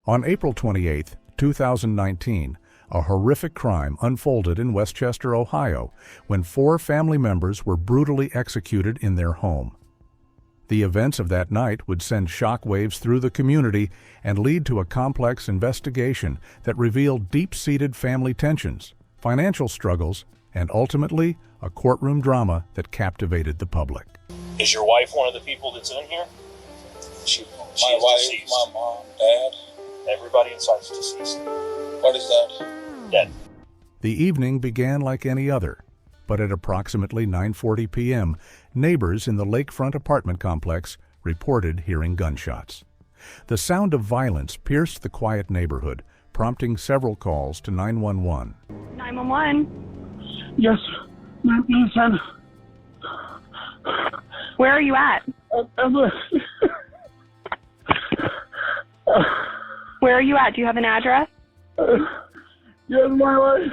On April 28, 2019, a horrific crime unfolded in Westchester, Ohio, when 4 family members were brutally executed in their home. The events of that night would send shockwaves through the community and lead to a complex investigation that revealed deep-seated family tensions, financial struggles, and ultimately a courtroom drama that captivated the public. Is your wife one of the people that's in here? My wife, deceased. my mom, dad. Everybody inside is deceased. What is that? Dead. The evening began like any other, but at approximately 9:40 p.m., neighbors in the lakefront apartment complex reported hearing gunshots. The sound of violence pierced the quiet neighborhood, prompting several calls to 911. 911? Yes, ma'am, please send. Where are you at? Where are you at? Do you have an address? Yes, my wife.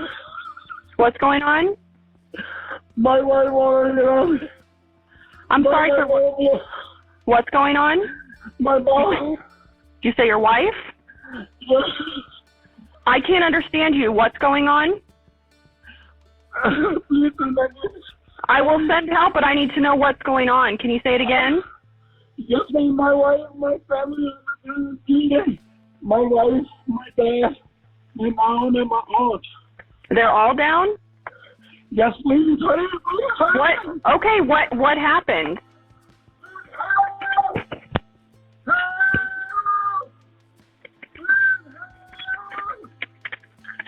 What's going on? My wife wanted to get on. I'm sorry for what's going on? My mom. Did you say your wife? Yes. I can't understand you. What's going on? Please send that. I will send help, but I need to know what's going on. Can you say it again? Yes, ma'am, my wife, my family, my wife, my dad, my mom, and my aunt. They're all down? Yes, please. What? Okay, what happened?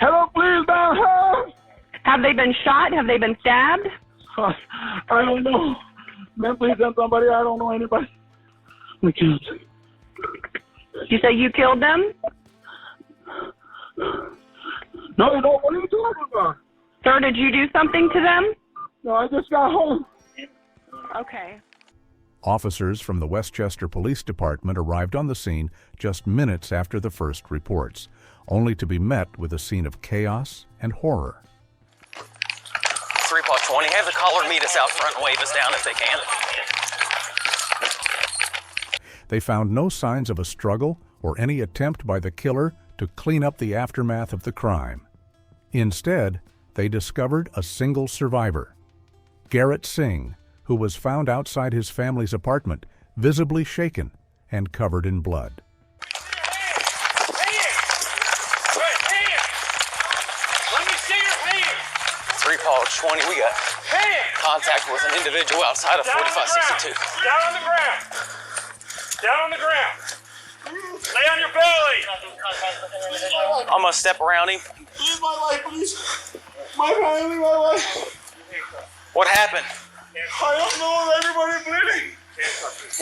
Hello, please, help! Have they been shot? Have they been stabbed? I don't know. Man, please send somebody. I don't know anybody. We can't. You say you killed them? No, what are you talking about? Sir, did you do something to them? No, I just got home. Okay. Officers from the Westchester Police Department arrived on the scene just minutes after the first reports, only to be met with a scene of chaos and horror. 3-20, have the caller meet us out front and wave us down if they can. They found no signs of a struggle or any attempt by the killer to clean up the aftermath of the crime. Instead, they discovered a single survivor, Garrett Singh, who was found outside his family's apartment, visibly shaken and covered in blood. 3-20, we got contact with an individual outside of 4562. Down on the ground. Down on the ground. Lay on your belly. I'm gonna step around him. Please, my wife, please. My family, my wife. What happened? I don't know. Everybody bleeding.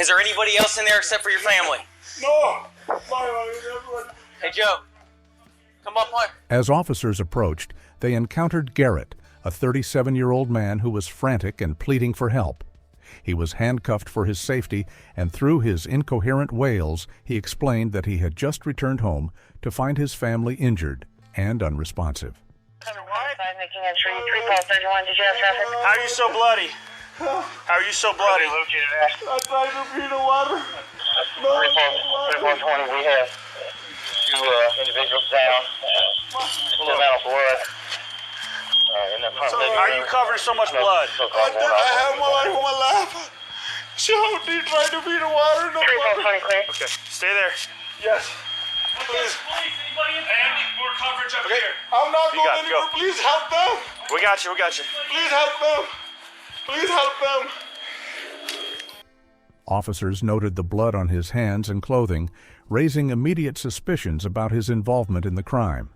Is there anybody else in there except for your family? No. My wife, everybody. Hey, Joe. Come up here. As officers approached, they encountered Garrett, a 37-year-old man who was frantic and pleading for help. He was handcuffed for his safety, and through his incoherent wails, he explained that he had just returned home to find his family injured and unresponsive. Making entry, 3-31, did you have traffic? How are you so bloody? How are you so bloody? I tried to feed the water. No, 3-20, we have 2 individuals down. Full amount of blood. In the front living How are you room. covering so much blood? I have my wife on my lap. She tried to feed the water. No 3-20 clear. Okay, stay there. Yes. Please. Anybody in family? More coverage up here. I'm not You going got it, anywhere. go. Please help them. We got you, we got you. Please help them. Please help them. Officers noted the blood on his hands and clothing, raising immediate suspicions about his involvement in the crime.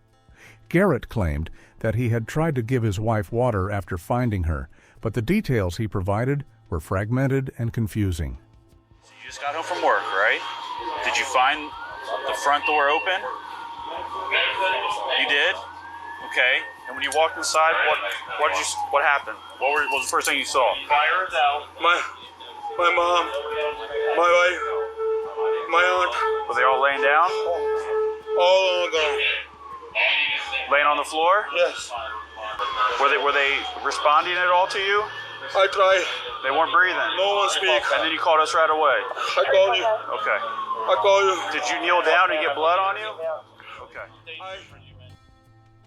Garrett claimed that he had tried to give his wife water after finding her, but the details he provided were fragmented and confusing. So you just got home from work, right? Did you find the front door open? You did? Okay. And when you walked inside, what happened? What was the first thing you saw? Fire is out. My mom, my wife, my aunt, Were they all laying down? all on the ground. Laying on the floor? Yes. Were they responding at all to you? I tried. They weren't breathing. No one speak. And then you called us right away. I called you. Okay. I called you. Did you kneel down and get blood on you? Okay.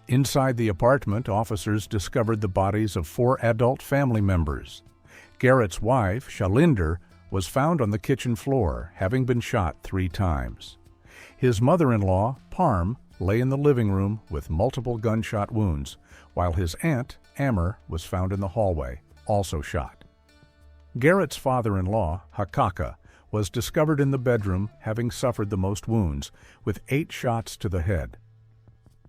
Inside the apartment, officers discovered the bodies of 4 adult family members. Garrett's wife, Shalinder, was found on the kitchen floor, having been shot 3 times. His mother-in-law, Parm, lay in the living room with multiple gunshot wounds, while his aunt, Ammer, was found in the hallway, also shot. Garrett's father-in-law, Hakaka, was discovered in the bedroom, having suffered the most wounds, with 8 shots to the head.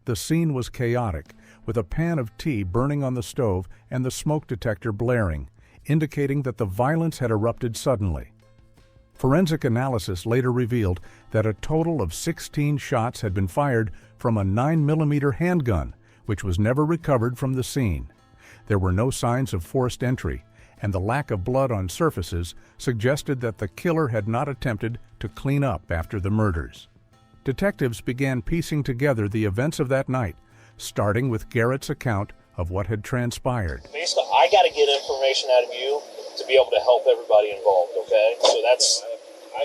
The scene was chaotic, with a pan of tea burning on the stove and the smoke detector blaring, indicating that the violence had erupted suddenly. Forensic analysis later revealed that a total of 16 shots had been fired from a 9mm handgun, which was never recovered from the scene. There were no signs of forced entry, and the lack of blood on surfaces suggested that the killer had not attempted to clean up after the murders. Detectives began piecing together the events of that night, starting with Garrett's account of what had transpired. Basically, I got to get information out of you to be able to help everybody involved, okay? So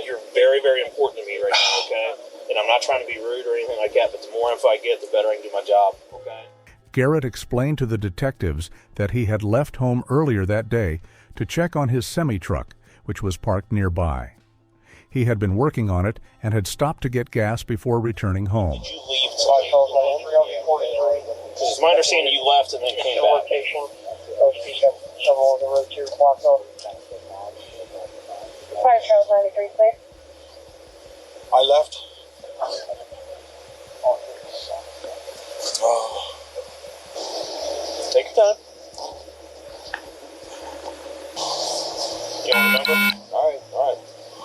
you're very, very important to me right now, okay? And I'm not trying to be rude or anything like that, but the more info I get, the better I can do my job, okay? Garrett explained to the detectives that he had left home earlier that day to check on his semi-truck, which was parked nearby. He had been working on it and had stopped to get gas before returning home. Did you leave? It's my understanding you left and then came back. Fire Charles 93, please. I left. Oh. Take your time. You don't remember? All right.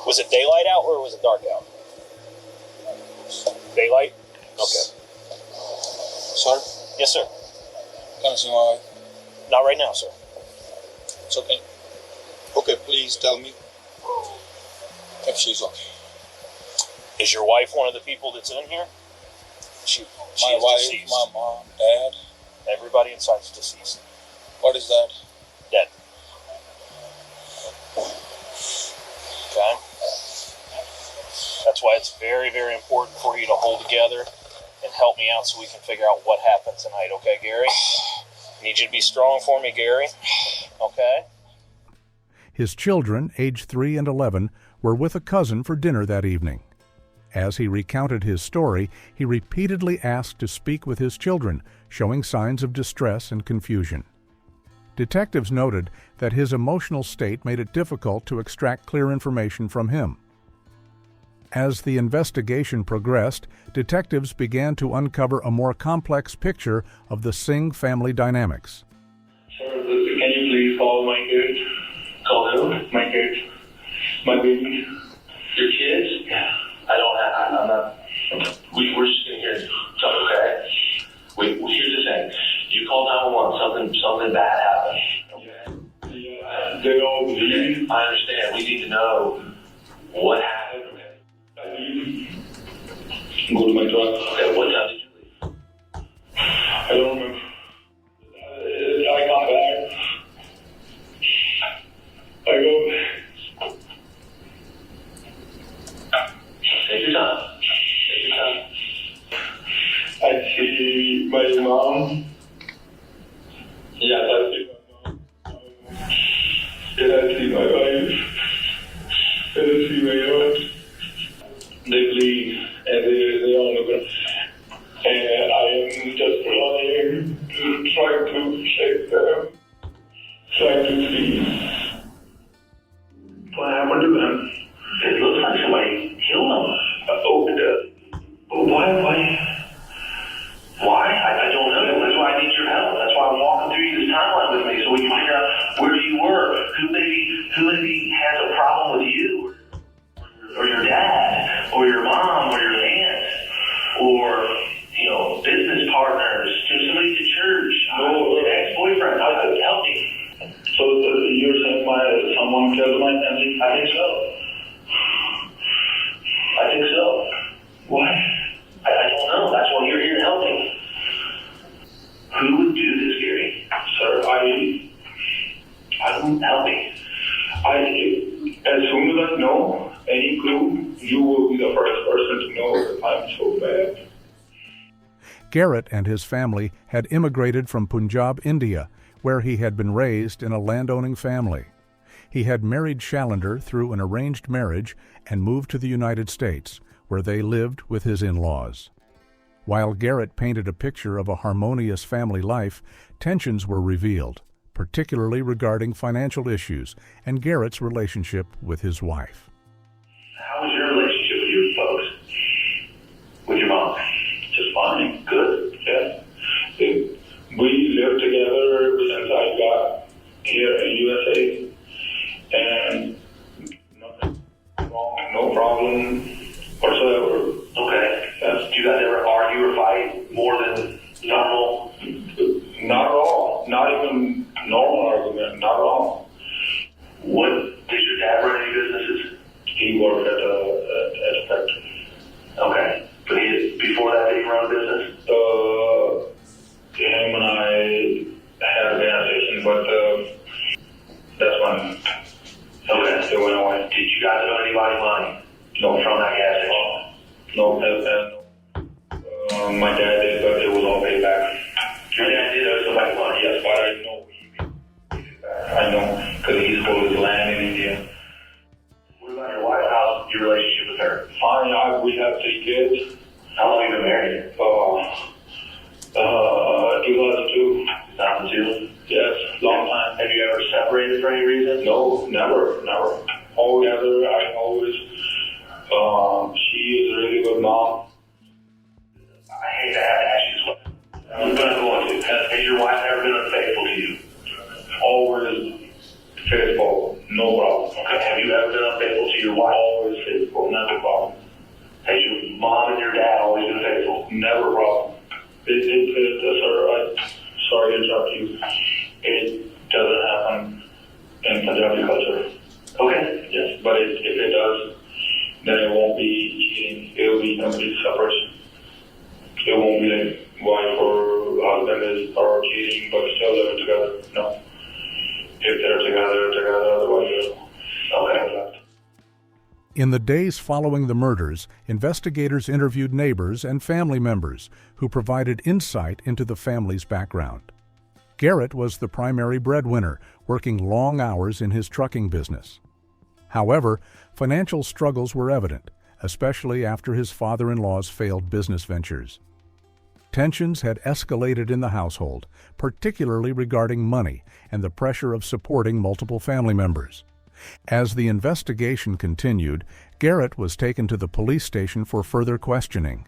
Was it daylight out or was it dark out? Daylight? Okay. Sir? Yes, sir. Can I see my wife? Not right now, sir. It's okay. Okay, please tell me if she's okay. Is your wife one of the people that's in here? My is wife, deceased. my mom, dad. Everybody inside is deceased. What is that? Dead. Okay? That's why it's very, very important for you to hold together and help me out so we can figure out what happened tonight, okay, Gary? I need you to be strong for me, Gary. Okay? His children, aged 3 and 11, were with a cousin for dinner that evening. As he recounted his story, he repeatedly asked to speak with his children, showing signs of distress and confusion. Detectives noted that his emotional state made it difficult to extract clear information from him. As the investigation progressed, detectives began to uncover a more complex picture of the Singh family dynamics. Sir, can you please call my kids? Call who? My kids. My baby. Your kids? Yeah. I'm not. We're just gonna hear something, okay? Here's the thing. You call 911. Something bad happened. Yeah. They all leave. I understand. We need to know what happened. Go to my truck. Okay, what time did you leave? I don't remember. I come back. I go. Take your time. I see my mom. Yes, I see my mom. And I see my wife. And I see my aunt. They bleed and they all look up. And I am just running, trying to shake them, trying to see. What happened to them? It looks like somebody killed them. Oh, it does. Why? I don't know. That's why I need your help. That's why I'm walking through this timeline with me so we can figure out where you were. Who maybe has a problem with you, or your dad, or your mom, or your aunt, or business partners, somebody at church, ex-boyfriend. Help me. So you're saying someone killed my family? I think so. Why? I don't know. Garrett and his family had immigrated from Punjab, India, where he had been raised in a landowning family. He had married Shallender through an arranged marriage and moved to the United States, where they lived with his in-laws. While Garrett painted a picture of a harmonious family life, tensions were revealed, particularly regarding financial issues and Garrett's relationship with his wife. How was your relationship with your folks? With your mom? Just fine. Good. Yeah. We lived together since I got here in USA, and nothing wrong, no problem whatsoever. Okay. Yes. Do you guys ever argue or fight more than normal? Not at all. Not even normal argument. Not at all. What, did your dad run any businesses? He worked at a factory. Okay. But before that, did he run a business? Him and I had a gas station, but that's when Okay. it went away. Did you guys owe anybody money? No. From that gas station? No, my dad did, but it was all paid back. Your dad did owe somebody money? Yes, but I know he paid it back. I know, because he sold his land in India. What about your wife? How's your relationship with her? Fine, we have 3 kids. How long have you been married? 2002. 2002? Yes, long time. Have you ever separated for any reason? No, never. Always, she is a really good mom. I hate to have to ask you this question. I'm going to. Has your wife ever been unfaithful to you? Always faithful, no problem. Okay. Have you ever been unfaithful to your wife? Always faithful, never problem. Has your mom and your dad always been faithful? Never problem. Sir, sorry to interrupt you. It doesn't happen in Punjabi culture. Okay. Yes, but if it does, then it won't be cheating. It will be complete separation. It won't be like wife or husband are cheating but still living together. No. If they're together, otherwise okay. In the days following the murders, investigators interviewed neighbors and family members who provided insight into the family's background. Garrett was the primary breadwinner, working long hours in his trucking business. However, financial struggles were evident, especially after his father-in-law's failed business ventures. Tensions had escalated in the household, particularly regarding money and the pressure of supporting multiple family members. As the investigation continued, Garrett was taken to the police station for further questioning.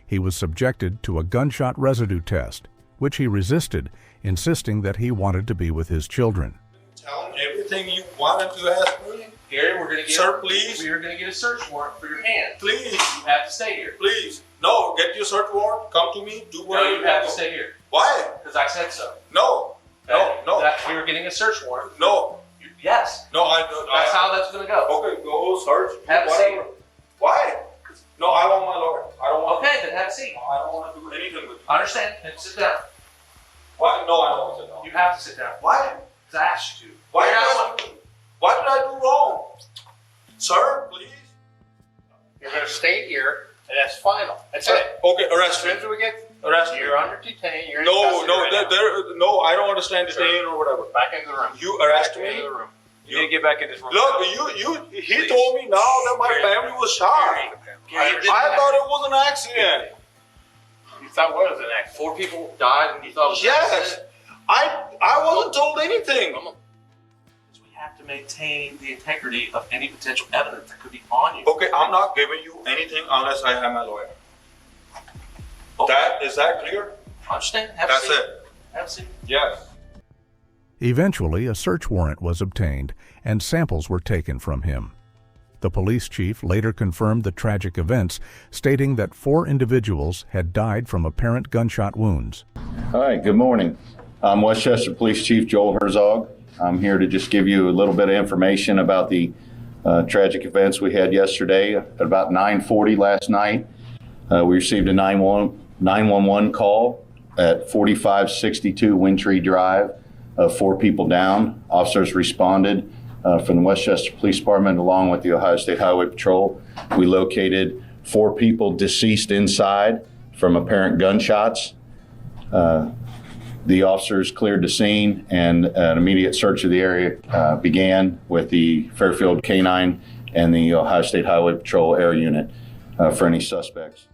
He was subjected to a gunshot residue test, which he resisted, insisting that he wanted to be with his children. Tell him everything you wanted to ask me. Gary, we're going to get Sir, please. We are going to get a search warrant for your hand. Please. You have to stay here. Please. No, get your search warrant. Come to me. Do No, whatever you have to stay here. Why? Because I said so. No. No. We were getting a search warrant. No. Yes. No, That's how that's going to go. Okay, go search. Have a seat. Why? No, I want my lawyer. I don't want. Okay, then have a seat. I don't want to do anything with you. I understand. Then sit down. Why? No, I don't want to sit down. You have to sit down. Why? Because I asked you to. Why did I do wrong? Sir, please. You're going to stay here, and that's final. That's it. Okay, arrest As me. soon as we get, Arrest me. you're under detain. You're in No, custody right now. no, I don't understand detain or whatever. Back into the room. You arrest Back me? into the room. You need to get back in this room. Look, he told me now that my family was shot. I thought it was an accident. You thought what was an accident? 4 people died and you thought it was an Yes. accident? I wasn't told anything. We have to maintain the integrity of any potential evidence that could be on you. Okay, I'm not giving you anything unless I have my lawyer. Okay. Is that clear? I understand. Have a That's seat. it. Have a seat. Yes. Eventually, a search warrant was obtained and samples were taken from him. The police chief later confirmed the tragic events, stating that 4 individuals had died from apparent gunshot wounds. Hi, good morning. I'm Westchester Police Chief Joel Herzog. I'm here to just give you a little bit of information about the tragic events we had yesterday. At about 9:40 last night, we received a 911 call at 4562 Windtree Drive of 4 people down. Officers responded from the Westchester Police Department along with the Ohio State Highway Patrol. We located 4 people deceased inside, from apparent gunshots. The officers cleared the scene and an immediate search of the area began with the Fairfield K-9 and the Ohio State Highway Patrol Air Unit for any suspects.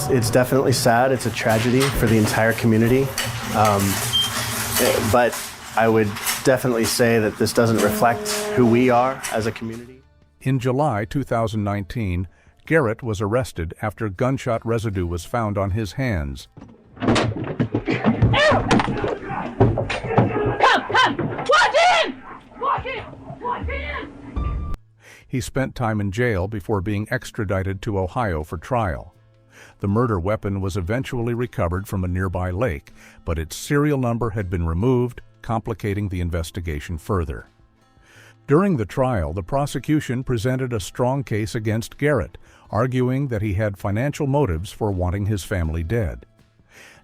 It's definitely sad. It's a tragedy for the entire community. But I would definitely say that this doesn't reflect who we are as a community. In July 2019, Garrett was arrested after gunshot residue was found on his hands. Come! Walk in! Walk in! Walk in! He spent time in jail before being extradited to Ohio for trial. The murder weapon was eventually recovered from a nearby lake, but its serial number had been removed, complicating the investigation further. During the trial, the prosecution presented a strong case against Garrett, arguing that he had financial motives for wanting his family dead.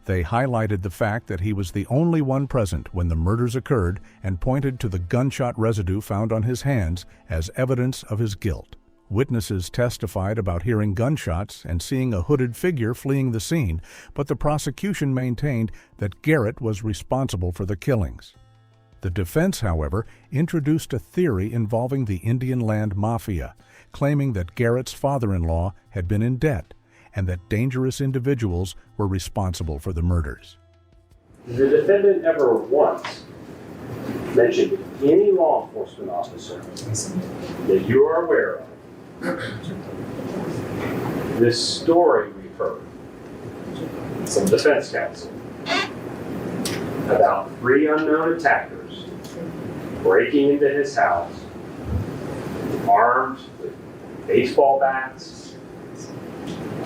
They highlighted the fact that he was the only one present when the murders occurred and pointed to the gunshot residue found on his hands as evidence of his guilt. Witnesses testified about hearing gunshots and seeing a hooded figure fleeing the scene, but the prosecution maintained that Garrett was responsible for the killings. The defense, however, introduced a theory involving the Indian Land Mafia, claiming that Garrett's father-in-law had been in debt and that dangerous individuals were responsible for the murders. The defendant ever once mentioned to any law enforcement officer that you are aware of this story we've heard from defense counsel about 3 unknown attackers breaking into his house, armed with baseball bats,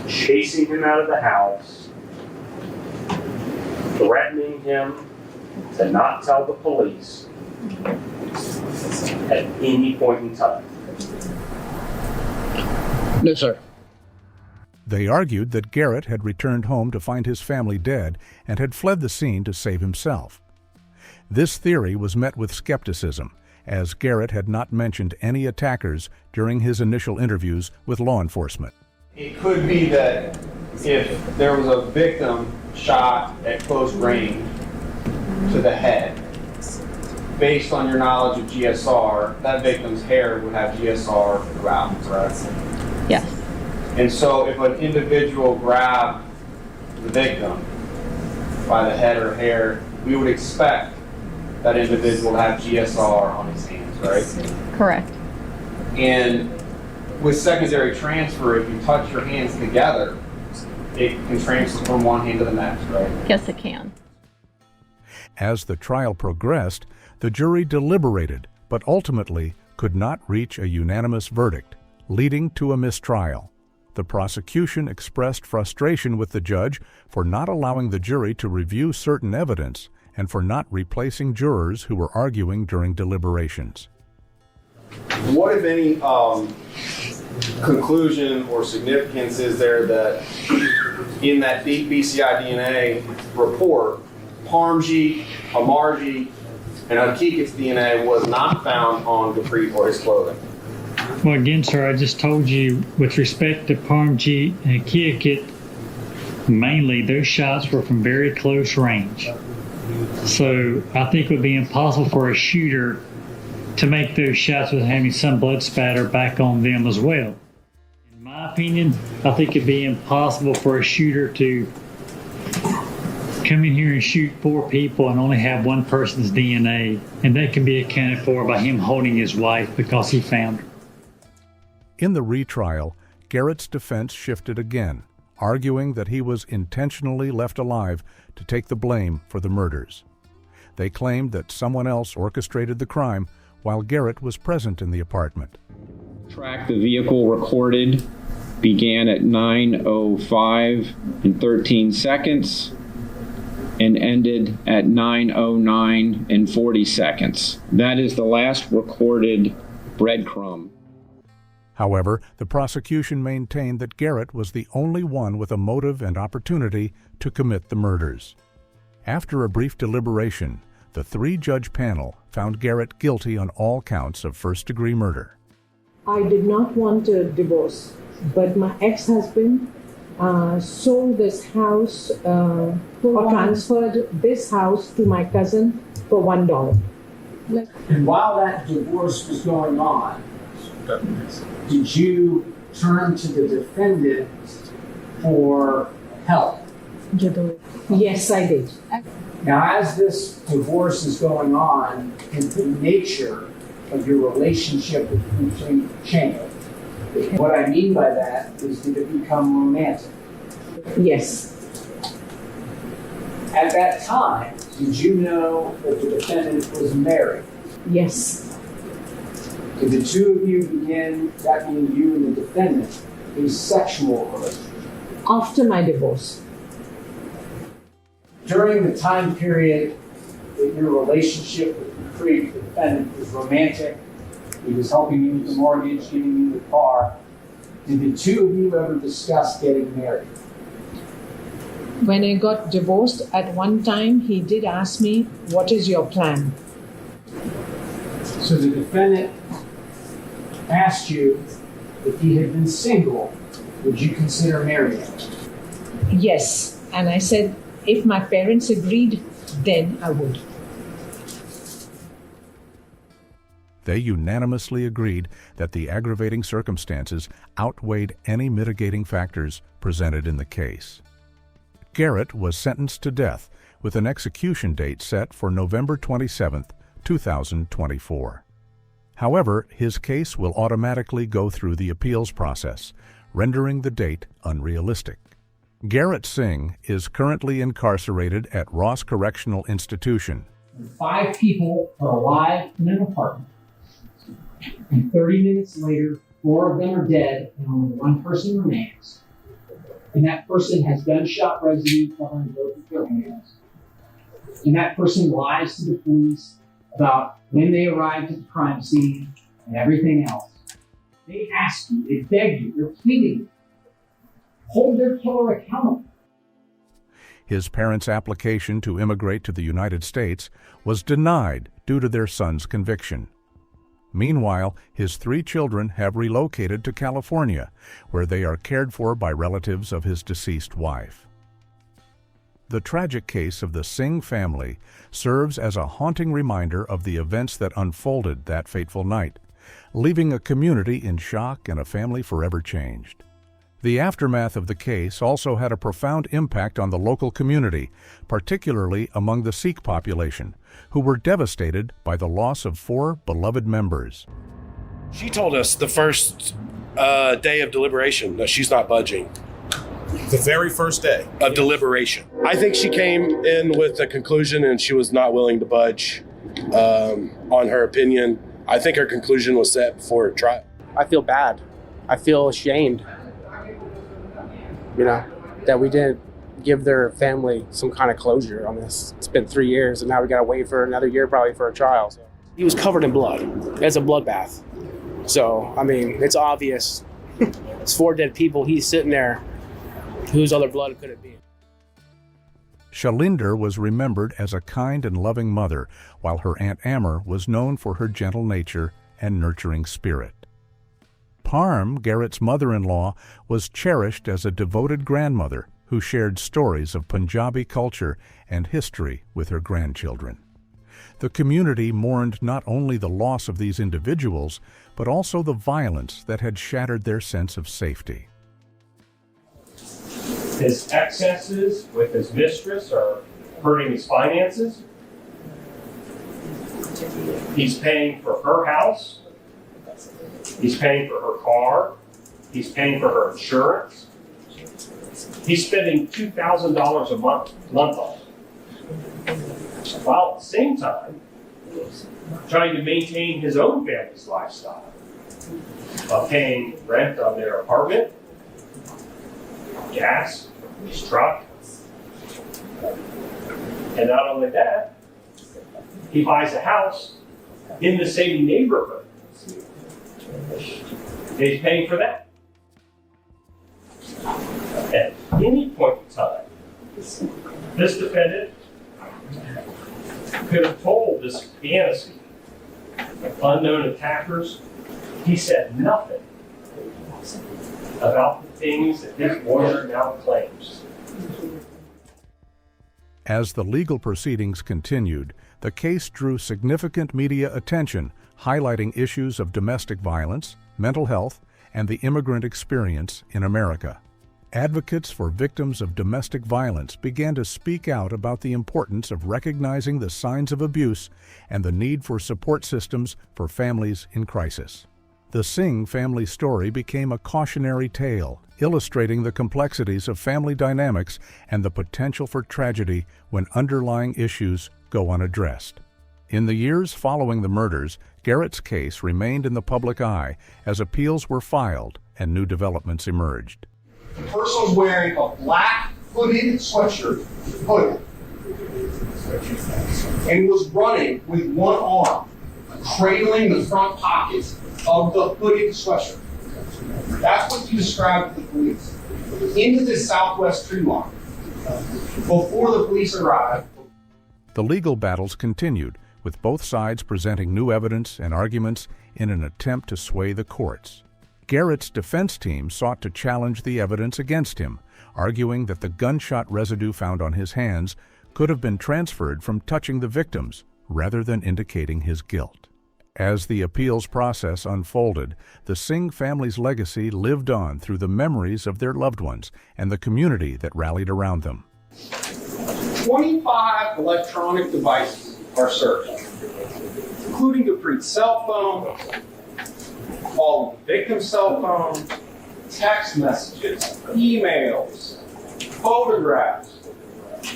chasing him out of the house, threatening him to not tell the police at any point in time? No, sir. They argued that Garrett had returned home to find his family dead and had fled the scene to save himself. This theory was met with skepticism, as Garrett had not mentioned any attackers during his initial interviews with law enforcement. It could be that if there was a victim shot at close range to the head, based on your knowledge of GSR, that victim's hair would have GSR throughout, correct? Yes. And so if an individual grabbed the victim by the head or hair, we would expect that individual to have GSR on his hands, right? Correct. And with secondary transfer, if you touch your hands together, it can transfer from one hand to the next, right? Yes, it can. As the trial progressed, the jury deliberated, but ultimately could not reach a unanimous verdict, leading to a mistrial. The prosecution expressed frustration with the judge for not allowing the jury to review certain evidence and for not replacing jurors who were arguing during deliberations. What, if any, conclusion or significance is there that in that BCI DNA report, Parmji, Amarji, and Hakikat's DNA was not found on Dupree or his clothing? Well, again, sir, I just told you with respect to Parmji and Hakikat, mainly those shots were from very close range. So I think it would be impossible for a shooter to make those shots without having some blood spatter back on them as well. In my opinion, I think it'd be impossible for a shooter to come in here and shoot 4 people and only have one person's DNA, and that can be accounted for by him holding his wife because he found her. In the retrial, Garrett's defense shifted again, arguing that he was intentionally left alive to take the blame for the murders. They claimed that someone else orchestrated the crime while Garrett was present in the apartment. Track the vehicle recorded began at 9:05 and 13 seconds and ended at 9:09 and 40 seconds. That is the last recorded breadcrumb. However, the prosecution maintained that Garrett was the only one with a motive and opportunity to commit the murders. After a brief deliberation, The 3-judge panel found Garrett guilty on all counts of first-degree murder. I did not want a divorce, but my ex-husband sold this house or transferred this house to my cousin for $1. And while that divorce was going on, did you turn to the defendant for help? Yes, I did. Now, as this divorce is going on and the nature of your relationship with complete change, what I mean by that is, did it become romantic? Yes. At that time, did you know that the defendant was married? Yes. Did the two of you begin, that being you and the defendant, a sexual relationship? After my divorce. During the time period that your relationship with the defendant was romantic, he was helping you with the mortgage, giving you the car, did the two of you ever discuss getting married? When I got divorced, at one time, he did ask me, what is your plan? So the defendant asked you if he had been single, would you consider marrying him? Yes. And I said, if my parents agreed, then I would. They unanimously agreed that the aggravating circumstances outweighed any mitigating factors presented in the case. Garrett was sentenced to death with an execution date set for November 27, 2024. However, his case will automatically go through the appeals process, rendering the date unrealistic. Garrett Singh is currently incarcerated at Ross Correctional Institution. 5 people are alive in an apartment, and 30 minutes later, 4 of them are dead, and only 1 person remains. And that person has gunshot residue covering both of their hands. And that person lies to the police about when they arrived at the crime scene and everything else. They ask you, they beg you, they're pleading you. Hold their killer accountable. His parents' application to immigrate to the United States was denied due to their son's conviction. Meanwhile, his 3 children have relocated to California, where they are cared for by relatives of his deceased wife. The tragic case of the Singh family serves as a haunting reminder of the events that unfolded that fateful night, leaving a community in shock and a family forever changed. The aftermath of the case also had a profound impact on the local community, particularly among the Sikh population, who were devastated by the loss of 4 beloved members. She told us the first day of deliberation that she's not budging. The very first day of deliberation. I think she came in with a conclusion and she was not willing to budge on her opinion. I think her conclusion was set before trial. I feel bad. I feel ashamed, that we didn't give their family some kind of closure on this. It's been 3 years, and now we got to wait for another year probably for a trial. So. He was covered in blood. It's a bloodbath. So, it's obvious. It's 4 dead people. He's sitting there. Whose other blood could it be? Shalinder was remembered as a kind and loving mother, while her Aunt Amber was known for her gentle nature and nurturing spirit. Parm, Garrett's mother-in-law, was cherished as a devoted grandmother who shared stories of Punjabi culture and history with her grandchildren. The community mourned not only the loss of these individuals, but also the violence that had shattered their sense of safety. His excesses with his mistress are hurting his finances. He's paying for her house. He's paying for her car. He's paying for her insurance. He's spending $2,000 a month on it. While at the same time, trying to maintain his own family's lifestyle of paying rent on their apartment, gas, his truck. And not only that, he buys a house in the same neighborhood. He's paying for that. At any point in time, this defendant could have told this fantasy of unknown attackers, he said nothing about the things that his lawyer now claims. As the legal proceedings continued, the case drew significant media attention, highlighting issues of domestic violence, mental health, and the immigrant experience in America. Advocates for victims of domestic violence began to speak out about the importance of recognizing the signs of abuse and the need for support systems for families in crisis. The Singh family story became a cautionary tale, illustrating the complexities of family dynamics and the potential for tragedy when underlying issues go unaddressed. In the years following the murders, Garrett's case remained in the public eye as appeals were filed and new developments emerged. The person was wearing a black hooded sweatshirt, and was running with one arm, cradling the front pockets of the hooded sweatshirt. That's what you described to the police. Into this southwest tree line. Before the police arrived. The legal battles continued, with both sides presenting new evidence and arguments in an attempt to sway the courts. Garrett's defense team sought to challenge the evidence against him, arguing that the gunshot residue found on his hands could have been transferred from touching the victims rather than indicating his guilt. As the appeals process unfolded, the Singh family's legacy lived on through the memories of their loved ones and the community that rallied around them. 25 electronic devices are searched, including Dupree's cell phone, all of the victim's cell phone, text messages, emails, photographs.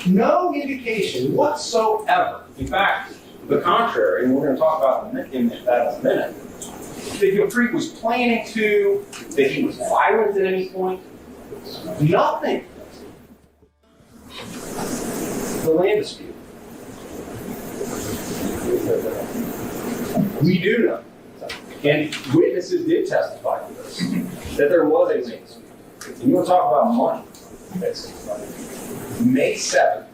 No indication whatsoever, in fact, the contrary, and we're going to talk about that in a minute, that Dupree was planning to, that he was violent at any point. Nothing. The land dispute. We do know, and witnesses did testify to this, that there was a land dispute. And you want to talk about money? May 7th,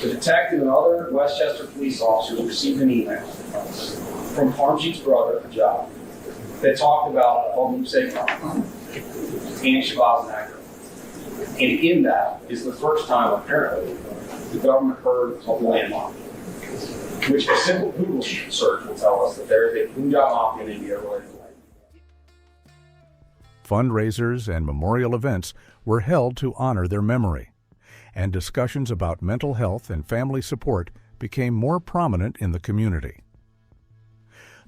the detective and other Westchester police officers received an email from Harmjeet's brother, Job, that talked about Home Safe and Shabazz Nagar. And in that is the first time, apparently, the government heard of the landmine, which a simple Google search will tell us that there is a Punjab mafia in India related to land. Fundraisers and memorial events were held to honor their memory, and discussions about mental health and family support became more prominent in the community.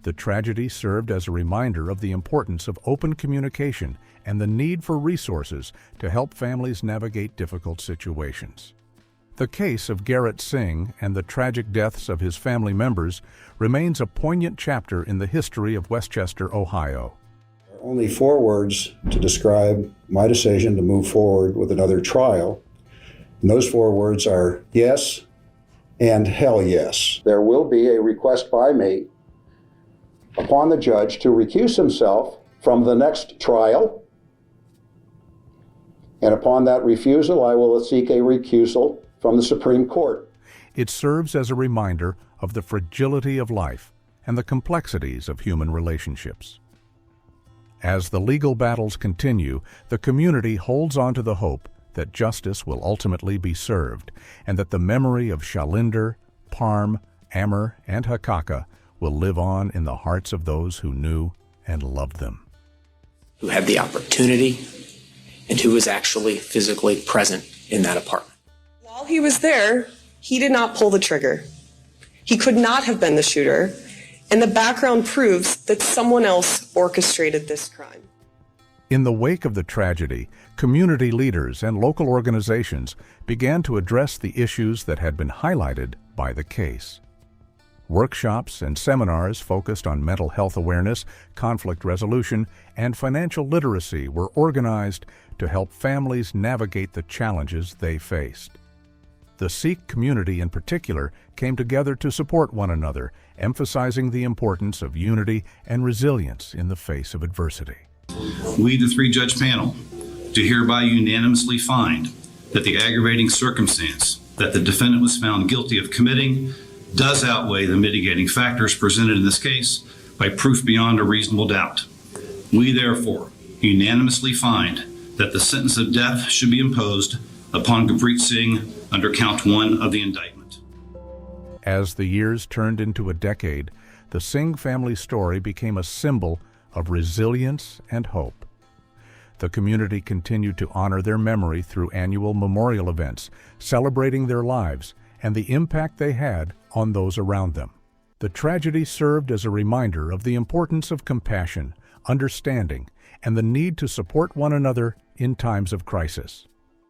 The tragedy served as a reminder of the importance of open communication and the need for resources to help families navigate difficult situations. The case of Garrett Singh and the tragic deaths of his family members remains a poignant chapter in the history of Westchester, Ohio. There are only 4 words to describe my decision to move forward with another trial. And those 4 words are yes and hell yes. There will be a request by me upon the judge to recuse himself from the next trial. And upon that refusal, I will seek a recusal from the Supreme Court. It serves as a reminder of the fragility of life and the complexities of human relationships. As the legal battles continue, the community holds on to the hope that justice will ultimately be served, and that the memory of Shalinder, Parm, Ammer, and Hakaka will live on in the hearts of those who knew and loved them. Who had the opportunity and who was actually physically present in that apartment. While he was there, he did not pull the trigger. He could not have been the shooter, and the background proves that someone else orchestrated this crime. In the wake of the tragedy, community leaders and local organizations began to address the issues that had been highlighted by the case. Workshops and seminars focused on mental health awareness, conflict resolution, and financial literacy were organized to help families navigate the challenges they faced. The Sikh community in particular came together to support one another, emphasizing the importance of unity and resilience in the face of adversity. We, the 3-judge panel, do hereby unanimously find that the aggravating circumstance that the defendant was found guilty of committing does outweigh the mitigating factors presented in this case by proof beyond a reasonable doubt. We therefore unanimously find that the sentence of death should be imposed upon Gurpreet Singh under count 1 of the indictment. As the years turned into a decade, the Singh family story became a symbol of resilience and hope. The community continued to honor their memory through annual memorial events, celebrating their lives and the impact they had on those around them. The tragedy served as a reminder of the importance of compassion, understanding, and the need to support one another in times of crisis.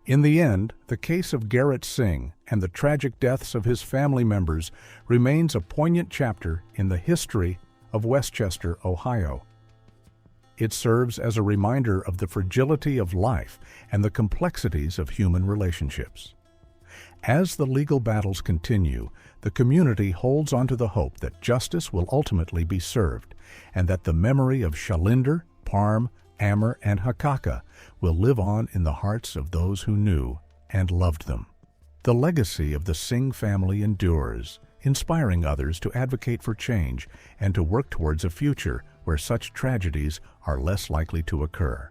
In the end, the case of Garrett Singh and the tragic deaths of his family members remains a poignant chapter in the history of Westchester, Ohio. It serves as a reminder of the fragility of life and the complexities of human relationships. As the legal battles continue, the community holds onto the hope that justice will ultimately be served and that the memory of Shalinder, Parm, Amer, and Hakaka will live on in the hearts of those who knew and loved them. The legacy of the Singh family endures, inspiring others to advocate for change and to work towards a future where such tragedies are less likely to occur.